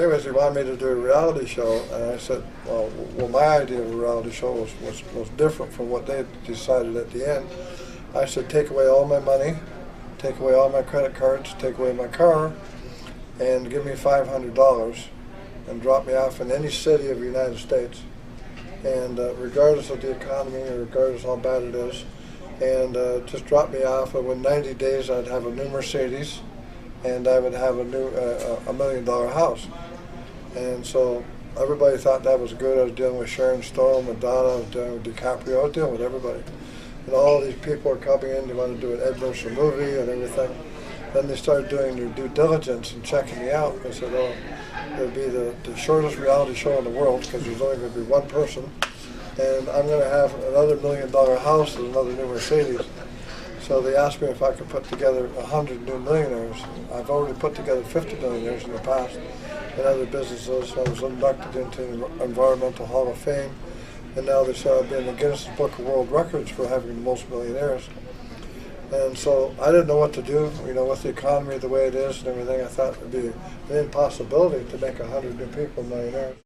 anyways, he wanted me to do a reality show, and I said, well, my idea of a reality show was different from what they decided at the end. I said, take away all my money, take away all my credit cards, take away my car, and give me $500 and drop me off in any city of the United States, and regardless of the economy or regardless of how bad it is, and just drop me off, and within 90 days I'd have a new Mercedes, and I would have a new $1 million house. And so everybody thought that was good. I was dealing with Sharon Stone, Madonna, I was dealing with DiCaprio, I was dealing with everybody. And all these people are coming in, they want to do an Ed Mercer movie and everything. Then they started doing their due diligence and checking me out. They said, oh, it would be the shortest reality show in the world because there's only going to be one person. And I'm going to have another $1 million house and another new Mercedes. So they asked me if I could put together 100 new millionaires. I've already put together 50 millionaires in the past in other businesses. I was inducted into the Environmental Hall of Fame, and now they said I've been in the Guinness Book of World Records for having the most millionaires. And so I didn't know what to do, with the economy the way it is and everything. I thought it would be an impossibility to make 100 new people millionaires.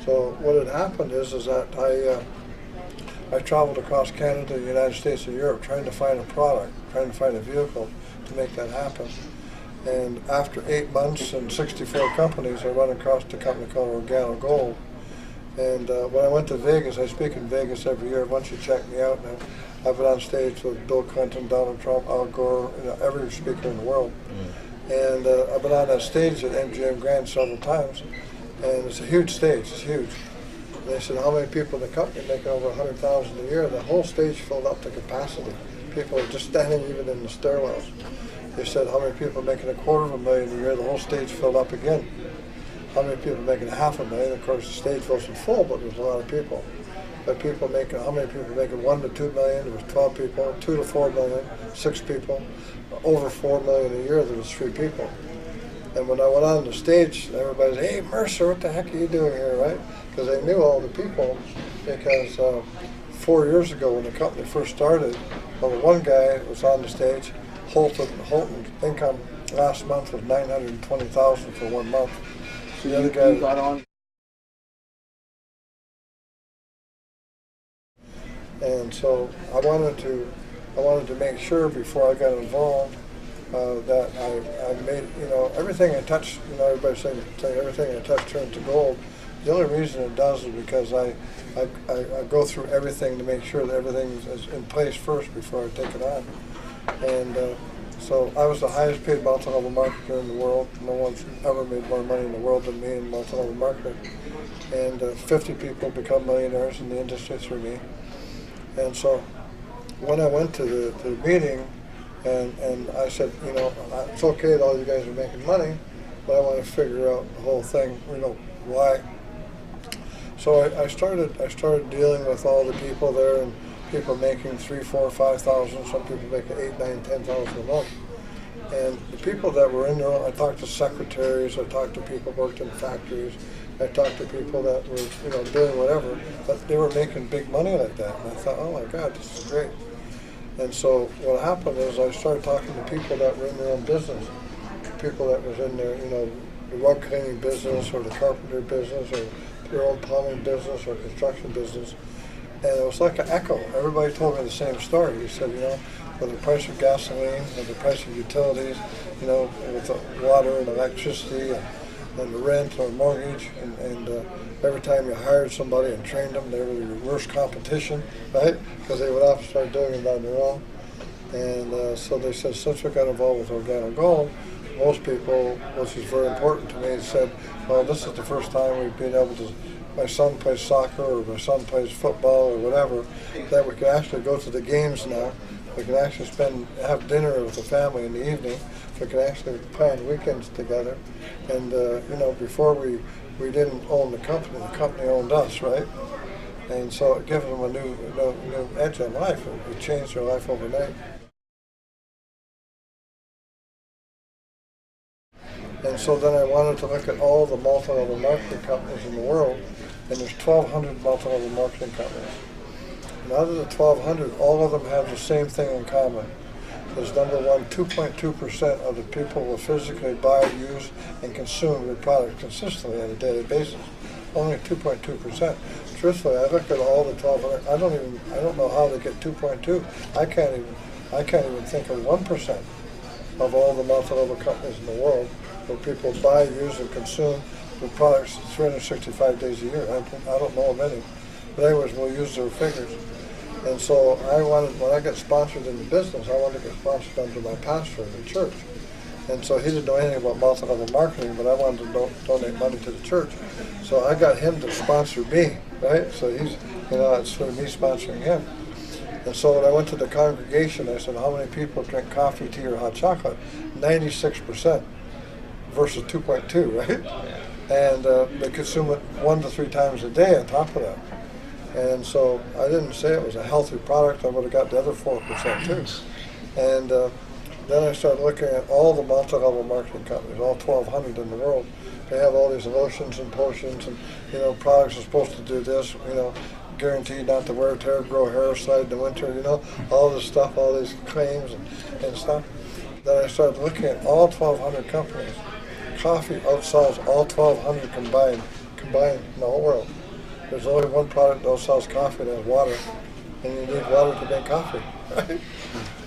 So what had happened is that I traveled across Canada, the United States, and Europe trying to find a product, trying to find a vehicle to make that happen. And after 8 months and 64 companies, I run across a company called Organo Gold. And when I went to Vegas, I speak in Vegas every year. Once you check me out, and I've been on stage with Bill Clinton, Donald Trump, Al Gore, every speaker in the world. And I've been on that stage at MGM Grand several times. And it's a huge stage, it's huge. And they said, how many people in the company making over 100,000 a year? The whole stage filled up to capacity. People were just standing even in the stairwells. They said, how many people making $250,000 a year? The whole stage filled up again. How many people making $500,000? Of course, the stage wasn't full, but there was a lot of people. But how many people making $1 to $2 million? There was 12 people. 2 to 4 million, 6 people. Over $4 million a year, there was 3 people. And when I went on the stage, everybody said, hey, Mercer, what the heck are you doing here, right? Because they knew all the people, because 4 years ago when the company first started, well, the one guy was on the stage, Holton's income last month was $920,000 for 1 month. So the other guy got on. And so I wanted to make sure before I got involved that I made, everything I touch, everybody's saying everything I touch turns to gold. The only reason it does is because I go through everything to make sure that everything is in place first before I take it on. And so I was the highest paid multi-level marketer in the world. No one's ever made more money in the world than me in multi-level marketing. And 50 people become millionaires in the industry through me. And so when I went to the meeting, and I said, it's okay that all you guys are making money, but I want to figure out the whole thing, why. So I started dealing with all the people there, and people making $3,000, $4,000, $5,000. Some people making $8,000, $9,000, $10,000 a month. And the people that were in there, I talked to secretaries, I talked to people who worked in factories, I talked to people that were, doing whatever, but they were making big money like that. And I thought, oh my God, this is great. And so what happened is I started talking to people that were in their own business, people that was in their, the rug cleaning business or the carpenter business or their own plumbing business or construction business. And it was like an echo. Everybody told me the same story. He said, with the price of gasoline, with the price of utilities, with the water and electricity and the rent or mortgage, and every time you hired somebody and trained them, they were your worst competition, right? Because they would have to start doing it on their own. And so they said, since we got involved with Organo Gold, most people, which is very important to me, said, well, this is the first time we've been able to, my son plays soccer or my son plays football or whatever, that we can actually go to the games now. We can actually have dinner with the family in the evening. We can actually plan weekends together. And before we didn't own the company owned us, right? And so it gives them a new edge in life. It changed their life overnight. And so then I wanted to look at all the multi-level marketing companies in the world, and there's 1,200 multi-level marketing companies. And out of the 1,200, all of them have the same thing in common. is number one, 2.2% of the people will physically buy, use, and consume your product consistently on a daily basis. Only 2.2%. Truthfully, I look at all the 1,200. I don't know how they get 2.2. I can't even think of 1% of all the multi-level companies in the world where people buy, use, and consume the products 365 days a year. I don't know of any. But anyways, we'll use their figures. And so when I get sponsored in the business, I wanted to get sponsored under my pastor in the church. And so he didn't know anything about multi-level marketing, but I wanted to donate money to the church. So I got him to sponsor me, right? So he's, it's sort of me sponsoring him. And so when I went to the congregation, I said, how many people drink coffee, tea, or hot chocolate? 96% versus 2.2, right? And they consume it 1 to 3 times a day on top of that. And so I didn't say it was a healthy product. I would have got the other 4% too. And then I started looking at all the multi-level marketing companies, all 1,200 in the world. They have all these lotions and potions and, products are supposed to do this, guaranteed not to wear, tear, grow hair, slide in the winter, all this stuff, all these claims and stuff. Then I started looking at all 1,200 companies. Coffee outsells all 1,200 combined in the whole world. There's only one product that outsells coffee, and that's water. And you need water to make coffee, right?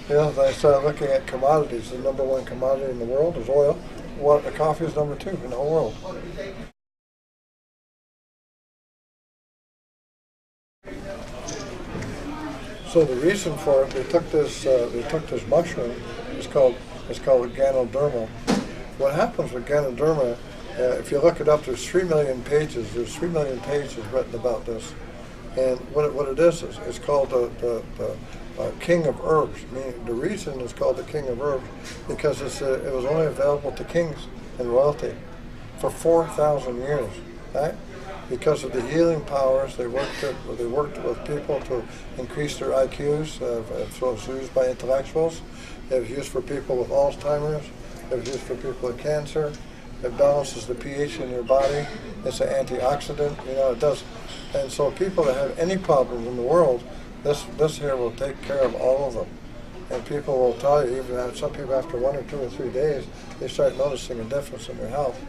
Then I started looking at commodities. The number one commodity in the world is oil. Coffee is number 2 in the whole world. So the reason for it, they took this mushroom. It's called Organo. What happens with Ganoderma? If you look it up, there's 3 million pages. There's 3 million pages written about this. And what it is it's called the king of herbs. I mean, the reason it's called the king of herbs because it was only available to kings and royalty for 4,000 years, right? Because of the healing powers, they worked with people to increase their IQs. So it was used by intellectuals. It was used for people with Alzheimer's. It was used for people with cancer. It balances the pH in your body. It's an antioxidant. It does. And so people that have any problems in the world, this here will take care of all of them. And people will tell you, even that some people after 1 or 2 or 3 days, they start noticing a difference in their health.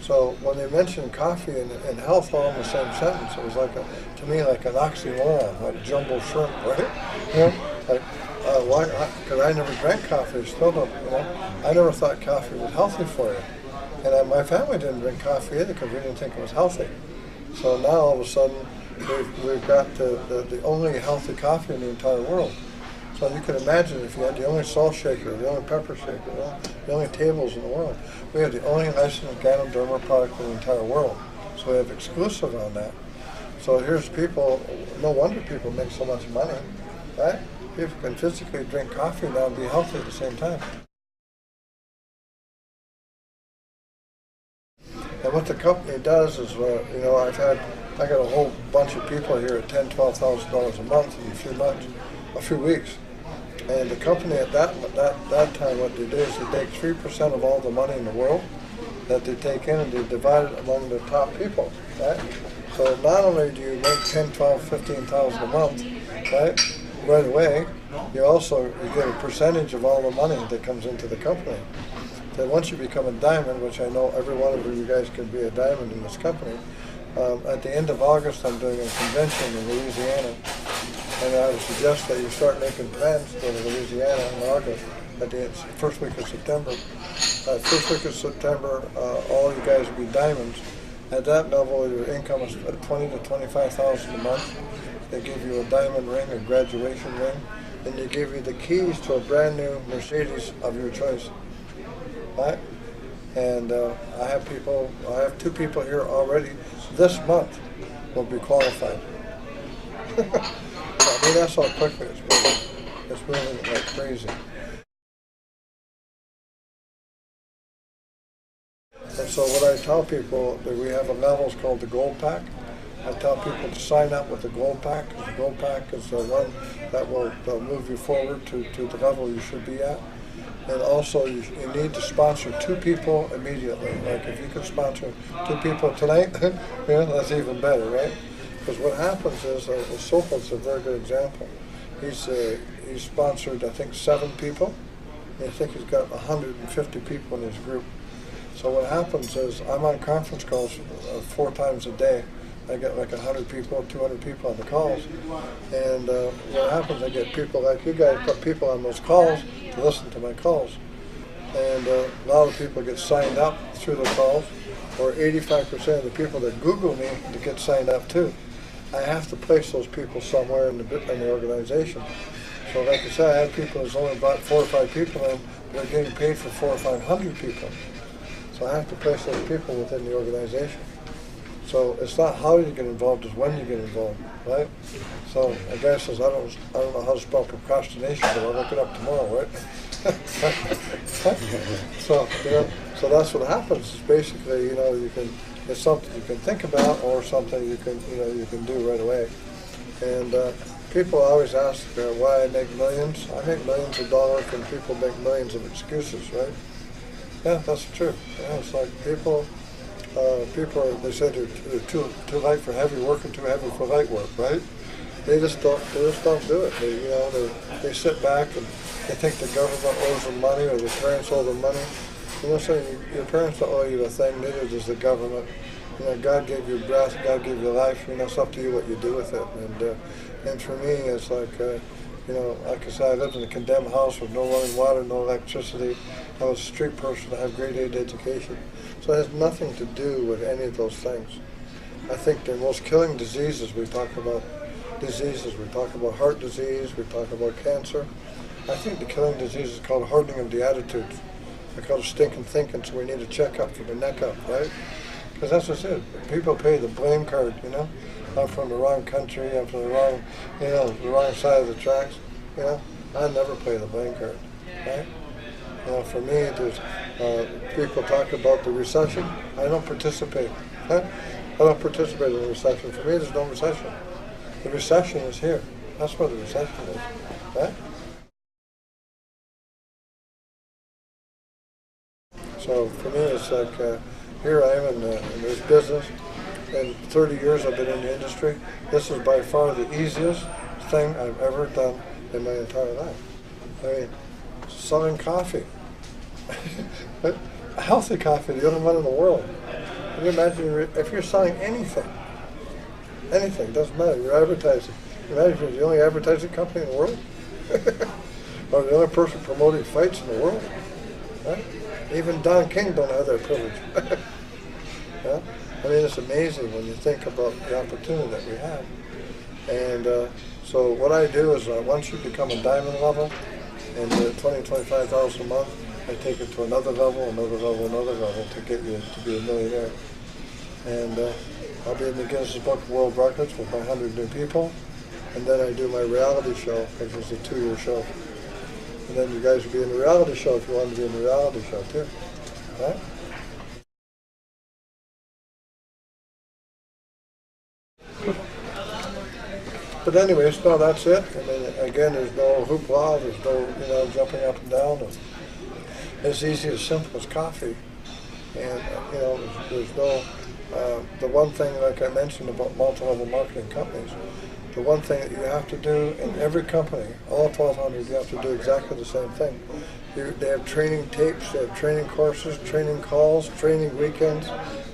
So when they mentioned coffee and health all in the same sentence, it was to me like an oxymoron, like jumbo shrimp, right? Because I never drank coffee, still don't, I never thought coffee was healthy for you. And my family didn't drink coffee either because we didn't think it was healthy. So now all of a sudden, we've got the only healthy coffee in the entire world. So you can imagine if you had the only salt shaker, the only pepper shaker, the only tables in the world. We have the only licensed Ganoderma product in the entire world. So we have exclusive on that. So here's people, no wonder people make so much money, right? People can physically drink coffee now and be healthy at the same time. And what the company does is, I got a whole bunch of people here at $10,000, $12,000 a month in a few weeks. And the company at that time, what they do is they take 3% of all the money in the world that they take in and they divide it among the top people, right? So not only do you make 10, 12, 15,000 a month, right away, you get a percentage of all the money that comes into the company. So once you become a diamond, which I know every one of you guys can be a diamond in this company, at the end of August I'm doing a convention in Louisiana, and I would suggest that you start making plans to go to Louisiana in August, at the first week of September. First week of September, all you guys will be diamonds. At that level, your income is $20,000 to $25,000 a month. They give you a diamond ring, a graduation ring, and they give you the keys to a brand new Mercedes of your choice. Right? And I have 2 people here already this month will be qualified. I mean, that's how quickly it's moving. It's moving like crazy. And so what I tell people, that we have a levels called the Gold Pack. I tell people to sign up with the Gold Pack. The Gold Pack is the one that will move you forward to the level you should be at. And also, you need to sponsor 2 people immediately. Like if you could sponsor 2 people tonight, that's even better, right? Because what happens is, Sopa's a very good example. he's sponsored, I think, 7 people. And I think he's got 150 people in his group. So what happens is I'm on conference calls 4 times a day. I get like 100 people, 200 people on the calls. And what happens, I get people like you guys put people on those calls to listen to my calls. And a lot of people get signed up through the calls, or 85% of the people that Google me to get signed up too. I have to place those people somewhere in the organization. So like I said, I have people who's only about 4 or 5 people in, they're getting paid for 400 or 500 people. So I have to place those people within the organization. So it's not how you get involved, it's when you get involved, right? So a guy says, I don't know how to spell procrastination, but I'll look it up tomorrow, right? So, so that's what happens. It's basically, it's something you can think about or something you can do right away. And people always ask why I make millions. I make millions of dollars when people make millions of excuses, right? Yeah, that's true. Yeah, it's like people they say they're too light for heavy work and too heavy for light work, right? They just don't do it. They sit back and they think the government owes them money or their parents owe them money. So your parents don't owe you a thing, neither does the government. God gave you breath, God gave you life. It's up to you what you do with it. And for me, it's like, like I said, I lived in a condemned house with no running water, no electricity. I was a street person. I have grade 8 education. So it has nothing to do with any of those things. I think the most killing diseases, we talk about heart disease, we talk about cancer. I think the killing disease is called hardening of the attitudes. I call it stinking thinking, so we need a checkup from the neck up, right? Because that's what it is. People pay the blame card, I'm from the wrong country, I'm from the wrong, the wrong side of the tracks, I never play the blame card, right? For me, there's people talk about the recession. I don't participate. I don't participate in the recession. For me, there's no recession. The recession is here. That's what the recession is, right? So for me, it's like here I am in this business. In 30 years I've been in the industry. This is by far the easiest thing I've ever done in my entire life. I mean, selling coffee. Healthy coffee, the only one in the world. Can you imagine if you're selling anything, doesn't matter, you're advertising. Imagine if you're the only advertising company in the world, or the only person promoting fights in the world. Right? Even Don King don't have that privilege. Yeah? I mean, it's amazing when you think about the opportunity that we have. And so what I do is once you become a diamond level, and $20,000-$25,000 a month, I take it to another level to get you to be a millionaire. And I'll be in the Guinness Book of World Records with my 100 new people. And then I do my reality show, which is a 2-year show. And then you guys will be in the reality show if you want to be in the reality show too. Right? But anyways, no, that's it. I mean, again, there's no hoopla, there's no, jumping up and down. It's easy as simple as coffee. And, there's no, the one thing, like I mentioned about multi-level marketing companies, the one thing that you have to do in every company, all 1,200, you have to do exactly the same thing. They have training tapes, they have training courses, training calls, training weekends,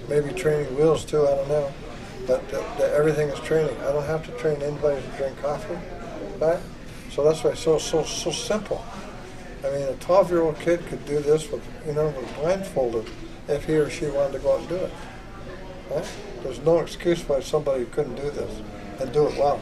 maybe training wheels too, I don't know. But everything is training. I don't have to train anybody to drink coffee, right? So that's why it's so simple. I mean, a 12-year-old kid could do this with blindfolded if he or she wanted to go out and do it. Right? There's no excuse why somebody couldn't do this and do it well.